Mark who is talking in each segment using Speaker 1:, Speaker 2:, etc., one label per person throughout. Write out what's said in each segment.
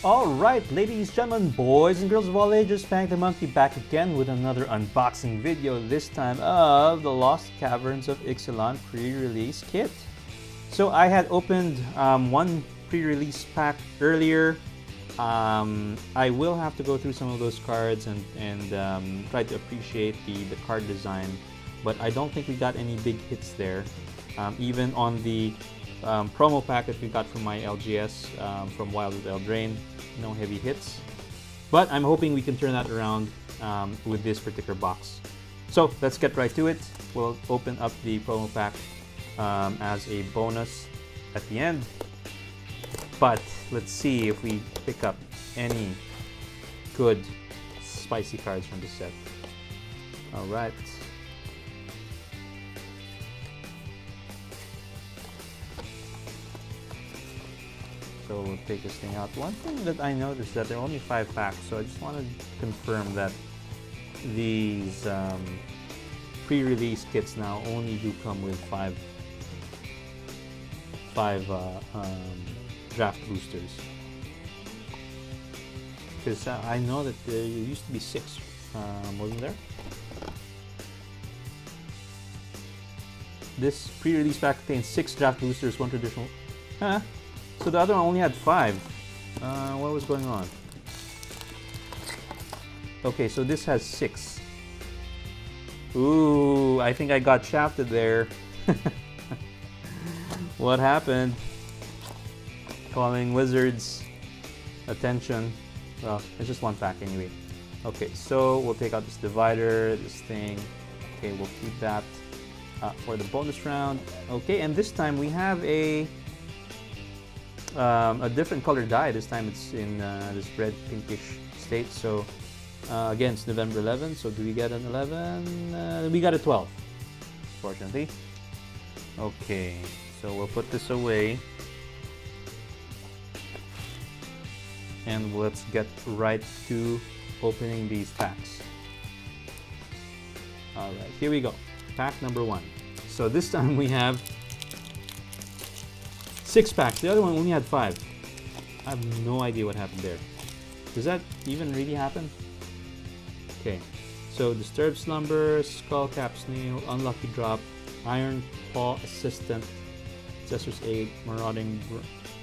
Speaker 1: Alright, ladies, gentlemen, boys and girls of all ages, Panic the Monkey back again with another unboxing video, this time of the Lost Caverns of IXALAN pre-release kit. So I had opened one pre-release pack earlier. I will have to go through some of those cards and try to appreciate the card design, but I don't think we got any big hits there. Even on the promo pack that we got from my LGS from Wild with Eldraine, no heavy hits. But I'm hoping we can turn that around with this particular box. So let's get right to it. We'll open up the promo pack as a bonus at the end. But let's see if we pick up any good spicy cards from the set. Alright. So we'll take this thing out. One thing that I noticed that there are only 5 packs, so I just want to confirm that these pre-release kits now only do come with 5 draft boosters. Because I know that there used to be 6, wasn't there? This pre-release pack contains 6 draft boosters, 1 traditional. Huh? So the other one only had 5. What was going on? Okay, so this has 6. Ooh, I think I got shafted there. What happened? Calling Wizards attention. Well, it's just 1 pack anyway. Okay, so we'll take out this divider, this thing. Okay, we'll keep that for the bonus round. Okay, and this time we have a different color die. This time it's in this red pinkish state. So again, it's November 11. So do we get an 11? We got a 12, fortunately. Okay, so we'll put this away. And let's get right to opening these packs. Alright, here we go. Pack number 1. So this time we have 6 packs. The other one only had 5. I have no idea what happened there. Does that even really happen? Okay. So Disturbed Slumber, Skullcap Snail, Unlucky Drop, Iron Paw Assistant, Successor's Aid, Marauding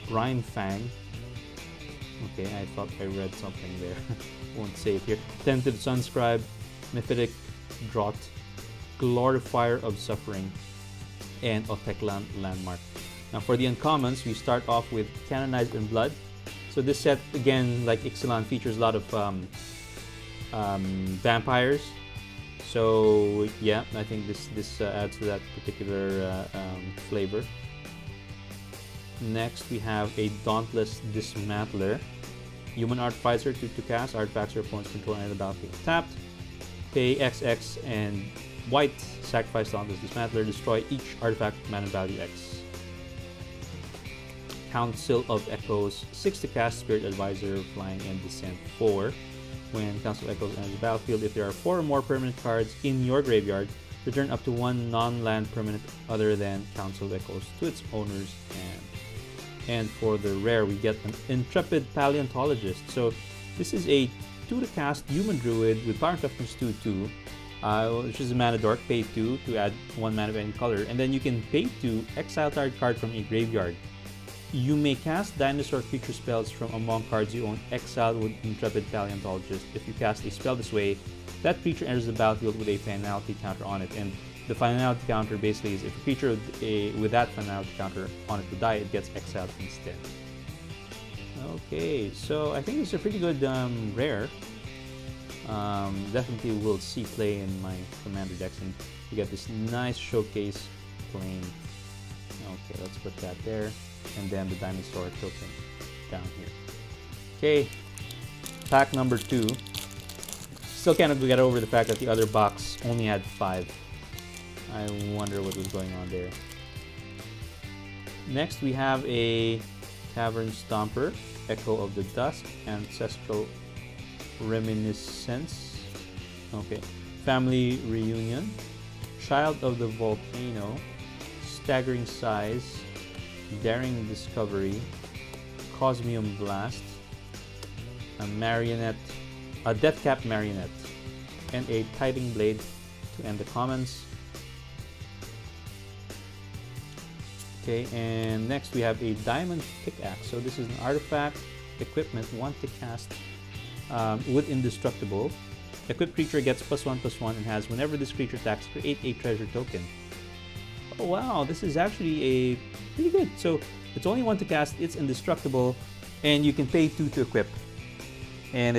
Speaker 1: Brine Fang. Okay, I thought I read something there. Won't say it here. Tentative Sunscribe, Mephitic Draught, Glorifier of Suffering, and Oteklan Landmark. Now for the uncommons, we start off with Canonized in Blood. So this set, again, like Ixalan, features a lot of vampires. So yeah, I think this adds to that particular flavor. Next, we have a Dauntless Dismantler. Human Artificer to cast. Artifacts your opponent's control and the battlefield tapped. Pay XX and white. Sacrifice Dauntless Dismantler. Destroy each artifact mana value X. Council of Echoes, 6 to cast, Spirit Advisor, Flying, and Descent 4. When Council of Echoes enters the battlefield, if there are 4 or more permanent cards in your graveyard, return up to 1 non-land permanent other than Council of Echoes to its owner's hand. And for the rare, we get an Intrepid Paleontologist. So this is a 2 to cast Human Druid with Power and Toughness 2/2, which is a mana dork. Pay 2 to add 1 mana of any color, and then you can pay 2, exile target card from a graveyard. You may cast dinosaur creature spells from among cards you own exiled with Intrepid Paleontologist. If you cast a spell this way, that creature enters the battlefield with a finality counter on it. And the finality counter basically is if a creature with that finality counter on it would die, it gets exiled instead. Okay, so I think it's a pretty good rare. Definitely will see play in my commander decks, and you get this nice showcase plain. Okay, let's put that there. And then the dinosaur token down here. Okay, pack number 2. Still can't get over the fact that the other box only had 5. I wonder what was going on there. Next, we have a Caverns Stomper, Echo of the Dusk, Ancestral Reminiscence. Okay, Family Reunion, Child of the Volcano, Staggering Size, Daring Discovery, Cosmium Blast, a marionette, a deathcap marionette, and a tiding blade to end the commons. Okay, and next we have a diamond pickaxe. So this is an artifact equipment, 1 to cast with indestructible. Equipped creature gets +1/+1 and has, whenever this creature attacks, create a treasure token. Oh wow, this is actually a pretty good. So it's only 1 to cast, it's indestructible, and you can pay 2 to equip. And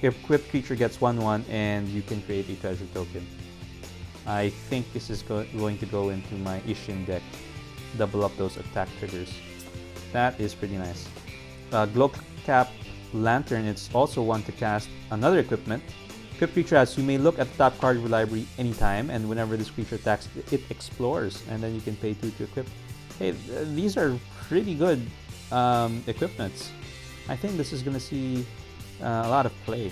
Speaker 1: equipped creature gets 1/1 and you can create a treasure token. I think this is going to go into my Ishin deck. Double up those attack triggers. That is pretty nice. Glow Cap Lantern, it's also 1 to cast, another equipment. Equipped creature has, you may look at the top card of your library anytime, and whenever this creature attacks, it explores, and then you can pay 2 to equip. Hey, these are pretty good equipments. I think this is going to see a lot of play.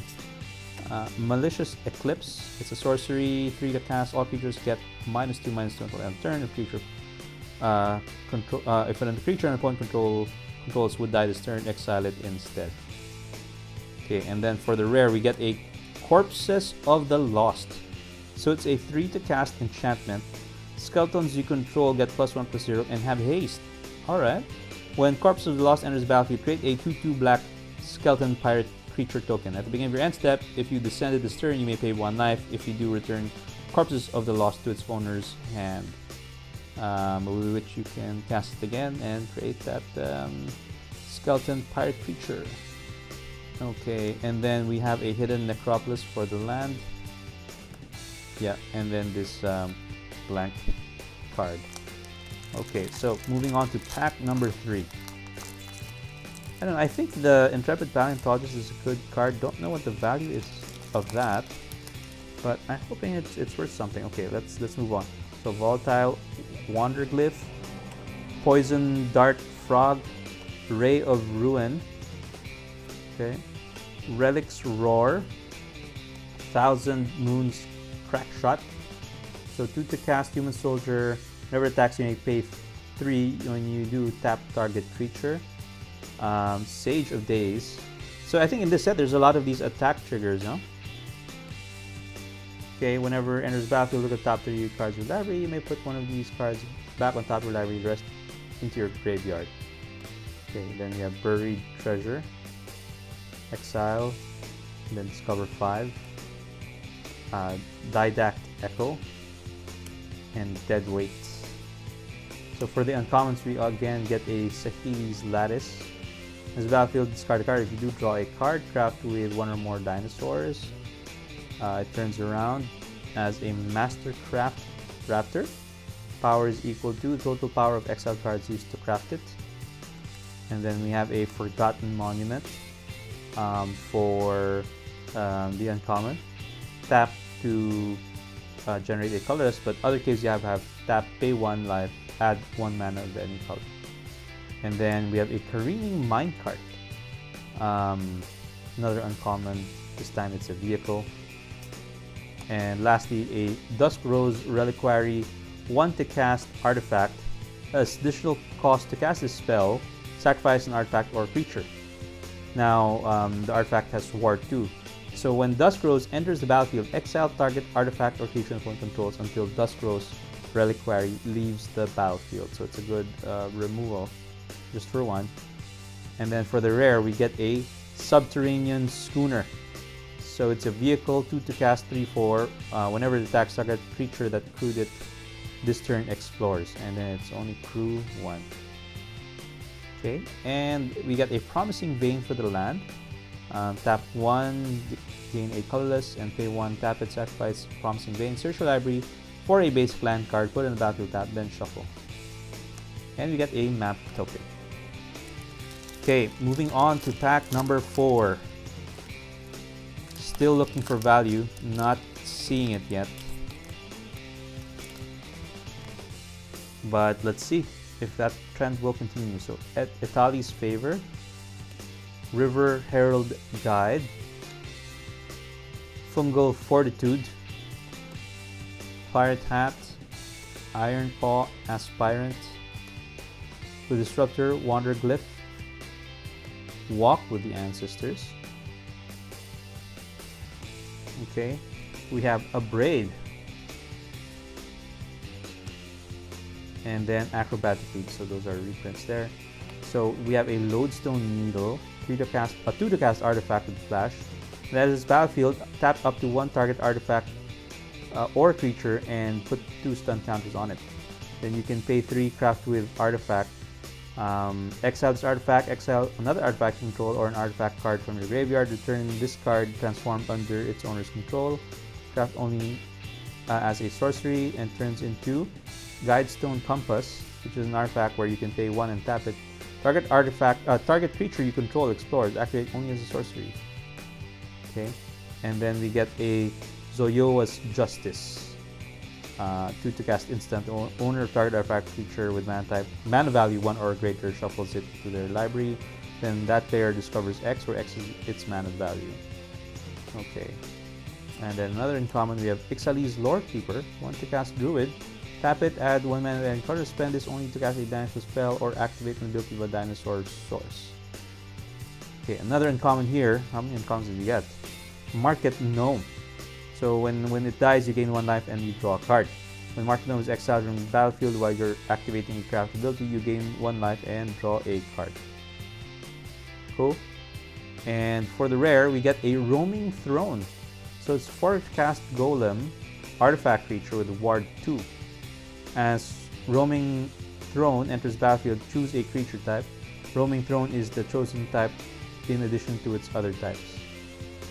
Speaker 1: Malicious Eclipse, it's a sorcery, 3 to cast. All creatures get -2/-2 until end of turn. If creature if another creature an opponent controls would die this turn, exile it instead. Okay, and then for the rare we get a Corpses of the Lost. So it's a 3 to cast enchantment. Skeletons you control get +1/+0 and have haste. Alright. When Corpses of the Lost enters the battlefield, create a 2/2 black skeleton pirate creature token. At the beginning of your end step, if you descended this turn, you may pay 1 life. If you do, return Corpses of the Lost to its owner's hand. With which you can cast it again and create that skeleton pirate creature. Okay, and then we have a hidden necropolis for the land. Yeah, and then this blank card. Okay, so moving on to pack number 3. I don't know, I think the Intrepid Paleontologist is a good card. Don't know what the value is of that, but I'm hoping it's worth something. Okay, let's move on. So Volatile Wanderglyph, Poison Dart Frog, Ray of Ruin, okay, Relic's Roar, Thousand Moons Crack Shot. So 2 to cast, Human Soldier, whenever attacks you may pay 3. When you do, tap target creature. Sage of Days. So I think in this set there's a lot of these attack triggers, no? Okay, whenever enters battlefield, look at top 3 cards of your library. You may put one of these cards back on top of your library, the rest into your graveyard. Okay, then we have Buried Treasure, Exile, then Discover 5, Didact Echo, and Dead Weight. So for the uncommons, we again get a Saheeli's Lattice. As battlefield, discard a card. If you do draw a card, craft with 1 or more dinosaurs. It turns around as a Mastercraft Raptor. Power is equal to the total power of exiled cards used to craft it. And then we have a Forgotten Monument for the uncommon. Tap to generate a colorless, but other cases you have tap, pay 1 life, add 1 mana of any color. And then we have a Careening Minecart. Another uncommon, this time it's a vehicle. And lastly, a Dusk Rose Reliquary, 1 to cast artifact. As additional cost to cast this spell, sacrifice an artifact or creature. Now, the artifact has Ward 2. So when Dusk Rose enters the battlefield, exile target artifact or creature opponent controls until Dusk Rose Reliquary leaves the battlefield. So it's a good removal, just for 1. And then for the rare, we get a Subterranean Schooner. So it's a vehicle, 2 to cast, 3/4. Whenever it attacks target creature that crewed it this turn, explores, and then it's only crew 1. Okay, and we get a Promising Vein for the land. Tap 1, gain a colorless, and pay 1. Tap it, sacrifice Promising Vein. Search your library for a basic land card, put it in the battlefield, tap, then shuffle. And we get a map token. Okay, moving on to pack number 4. Still looking for value, not seeing it yet. But let's see if that trend will continue. So at Itali's Favor, River Herald Guide, Fungal Fortitude, Pirate Hat, Iron Paw Aspirant, with Disruptor Wanderglyph, Walk with the Ancestors, Okay, we have a braid, and then acrobatic lead. So those are reprints there. So we have a lodestone needle, 2 to cast artifact with flash. That is battlefield. Tap up to 1 target artifact or creature and put 2 stun counters on it. Then you can pay 3, craft with artifact. Exile this artifact, exile another artifact control or an artifact card from your graveyard. Return this card transformed under its owner's control. Craft only as a sorcery and turns into Guidestone Compass, which is an artifact where you can pay 1 and tap it. Target creature you control explores. Activate only as a sorcery. Okay, and then we get a Zoyoa's Justice. 2 to cast instant. Owner of target artifact creature with mana value 1 or greater shuffles it to their library. Then that player discovers X, where X is its mana value. Okay. And then another uncommon, we have Ixalan's Lore Keeper. 1 to cast Druid. Tap it, add 1 mana and color. Spend this only to cast a dinosaur spell or activate an ability of a dinosaur source. Okay, another uncommon here. How many uncommons did you get? Market Gnome. So when it dies, you gain 1 life and you draw a card. When Market Gnome is exiled from the battlefield while you're activating a craft ability, you gain 1 life and draw a card. Cool. And for the rare, we get a Roaming Throne. So it's 4 cast Golem, artifact creature with Ward 2. As Roaming Throne enters battlefield, choose a creature type. Roaming Throne is the chosen type in addition to its other types.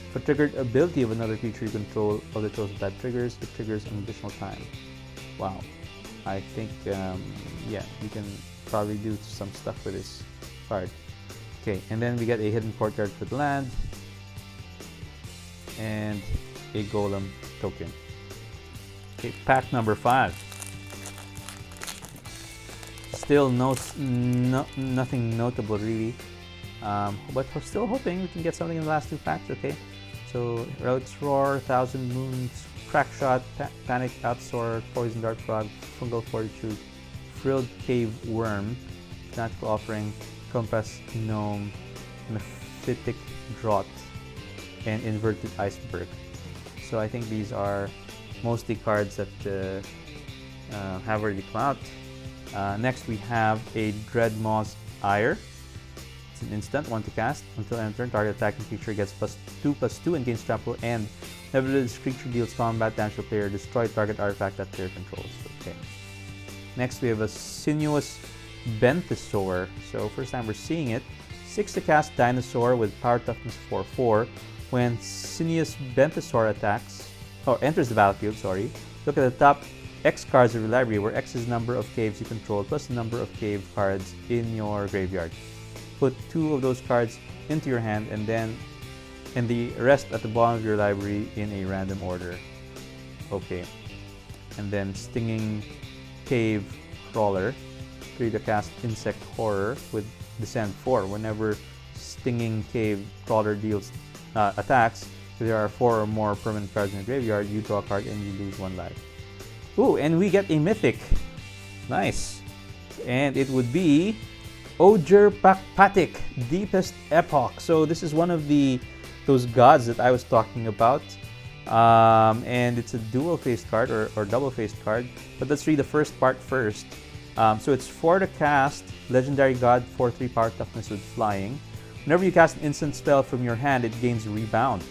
Speaker 1: If a triggered ability of another creature you control of the chosen type triggers, it triggers an additional time. Wow. I think, yeah, you can probably do some stuff with this card. Okay, and then we get a Hidden Courtyard for the land and a Golem token. Okay, pack number 5. Still nothing notable really, but we're still hoping we can get something in the last 2 packs. Okay, so Relic's Roar, 1000 Moons, Crackshot, Panic Outsoar, Poison Dart Frog, Fungal Fortitude, Frilled Cave Worm, Fanatical Offering, Compass Gnome, Mephitic Draught, and Inverted Iceberg. So I think these are mostly cards that have already come out. Next we have a Dreadmaw's Ire. It's an instant, 1 to cast. Until end of turn, target attacking creature gets +2/+2 and gains trample, and whenever this creature deals combat damage to player, destroy target artifact that player controls. Okay. Next we have a Sinuous Benthesaur. So first time we're seeing it. 6 to cast Dinosaur with Power Toughness 4/4. When Sinuous Benthesaur enters the battlefield, look at the top X cards of your library, where X is the number of caves you control plus the number of cave cards in your graveyard. Put 2 of those cards into your hand and the rest at the bottom of your library in a random order. Okay. And then Stinging Cave Crawler. 3 to cast Insect Horror with Descend 4. Whenever Stinging Cave Crawler deals attacks, if there are 4 or more permanent cards in the graveyard, you draw a card and you lose 1 life. Ooh, and we get a mythic. Nice. And it would be Oger Patik, Deepest Epoch. So this is one of those gods that I was talking about. And it's a dual-faced card or double-faced card. But let's read the first part first. So it's 4 to cast, Legendary God, 4/3 Power Toughness with Flying. Whenever you cast an instant spell from your hand, it gains Rebound.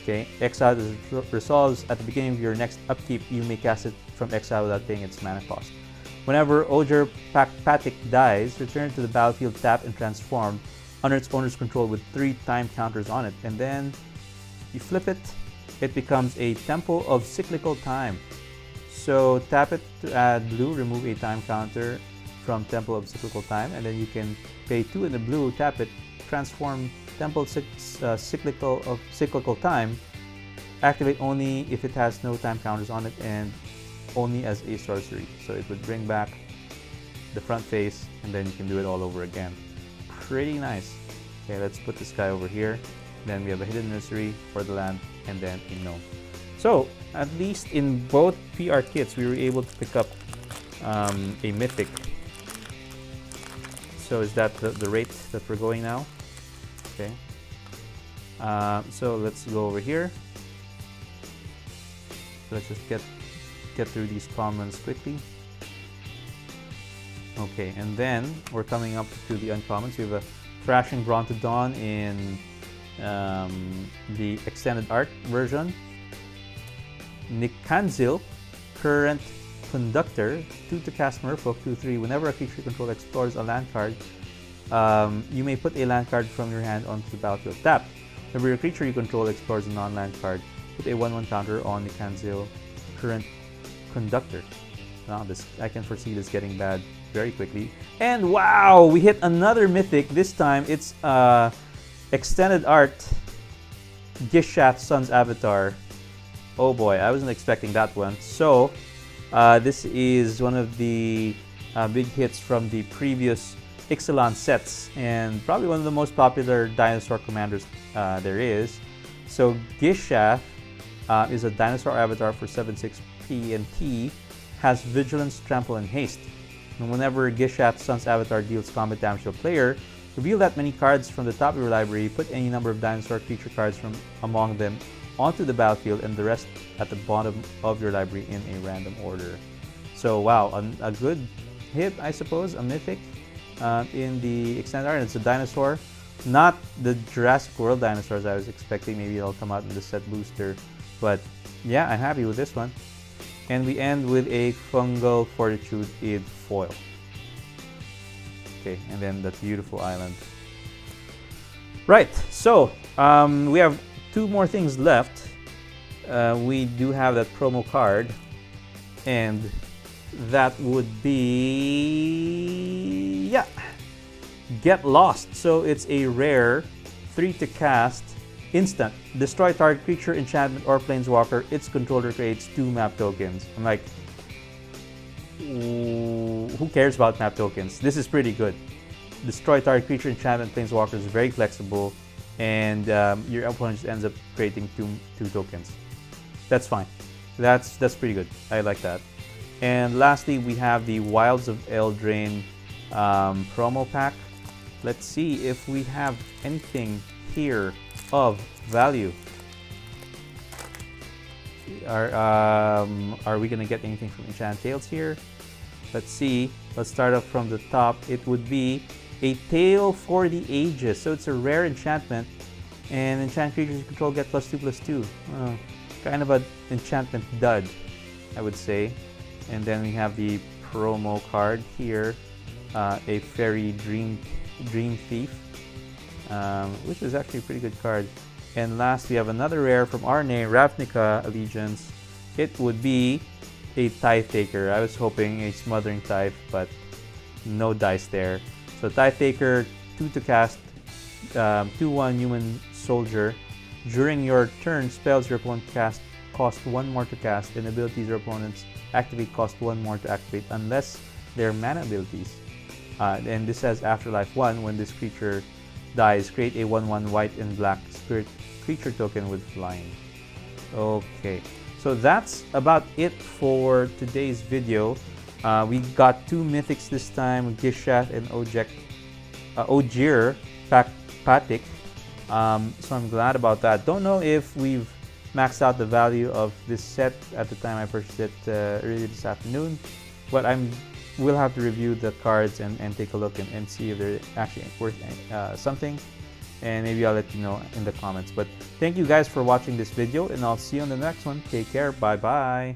Speaker 1: Okay, exile resolves at the beginning of your next upkeep. You may cast it from exile without paying its mana cost. Whenever Oger Patik dies, return it to the battlefield, tap and transform under its owner's control with 3 time counters on it. And then you flip it, it becomes a Temple of Cyclical Time. So tap it to add blue, remove a time counter from Temple of Cyclical Time, and then you can pay 2 in the blue, tap it, transform Temple Cyclical Time, activate only if it has no time counters on it and only as a sorcery. So it would bring back the front face and then you can do it all over again. Pretty nice. Okay, let's put this guy over here. Then we have a Hidden Nursery for the land and then a gnome. So at least in both PR kits, we were able to pick up a mythic. So is that the rate that we're going now? Okay. So let's go over here So let's just get through these commons quickly. Okay, and then we're coming up to the uncommons. We have a Thrashing Brontodon in the extended art version. Nikanzil, Current Conductor, 2 to cast Merfolk, 2/3. Whenever a creature you control explores a land card, you may put a land card from your hand onto the battlefield tapped. Whenever a creature you control explores a non-land card, put a 1/1 counter on Nikanzil, Current Conductor. Now I can foresee this getting bad very quickly. And wow, we hit another mythic. This time it's extended art Gishath Sun's Avatar. Oh boy, I wasn't expecting that one. So this is one of the big hits from the previous IXALAN sets, and probably one of the most popular dinosaur commanders there is. So Gishath is a dinosaur avatar for 7/6 P and T, has Vigilance, Trample, and Haste. And whenever Gishath Sun's Avatar deals combat damage to a player, reveal that many cards from the top of your library, put any number of dinosaur creature cards from among them onto the battlefield, and the rest at the bottom of your library in a random order. So wow, a good hit, I suppose, a mythic in the extended art. It's a dinosaur, not the Jurassic World dinosaurs I was expecting. Maybe it'll come out in the set booster, but yeah, I'm happy with this one. And we end with a Fungal Fortitude Id foil. Okay, and then that beautiful island. Right, so we have 2 more things left. We do have that promo card, and that would be, yeah, Get Lost. So it's a rare 3 to cast instant. Destroy target creature, enchantment, or planeswalker its controller creates 2 map tokens. I'm like, who cares about map tokens? This is pretty good. Destroy target creature, enchantment, planeswalker is very flexible, and your opponent just ends up creating two tokens. That's fine. That's pretty good. I like that. And lastly, we have the Wilds of Eldraine promo pack. Let's see if we have anything here of value. Are we gonna get anything from Enchant Tales here? Let's see. Let's start off from the top. It would be a Tale for the Ages. So it's a rare enchantment, and enchant creatures you control get +2/+2. Kind of an enchantment dud, I would say. And then we have the promo card here, a Fairy Dream Thief, which is actually a pretty good card. And last, we have another rare from Arne, Ravnica Allegiance. It would be a Tithe Taker. I was hoping a Smothering Tithe, but no dice there. So Tithe Taker, 2 to cast, 2/1 Human Soldier. During your turn, spells your opponent cast cost 1 more to cast, and abilities your opponents activate cost 1 more to activate unless they're mana abilities. And this has Afterlife 1. When this creature dies, create a 1/1 white and black spirit creature token with flying. Okay, so that's about it for today's video. We got 2 mythics this time, Gishath and Ojir Patik. So I'm glad about that. Don't know if we've maxed out the value of this set at the time I purchased it earlier this afternoon, but we'll have to review the cards and take a look and see if they're actually worth something, and maybe I'll let you know in the comments. But thank you guys for watching this video, and I'll see you on the next one. Take care. Bye bye.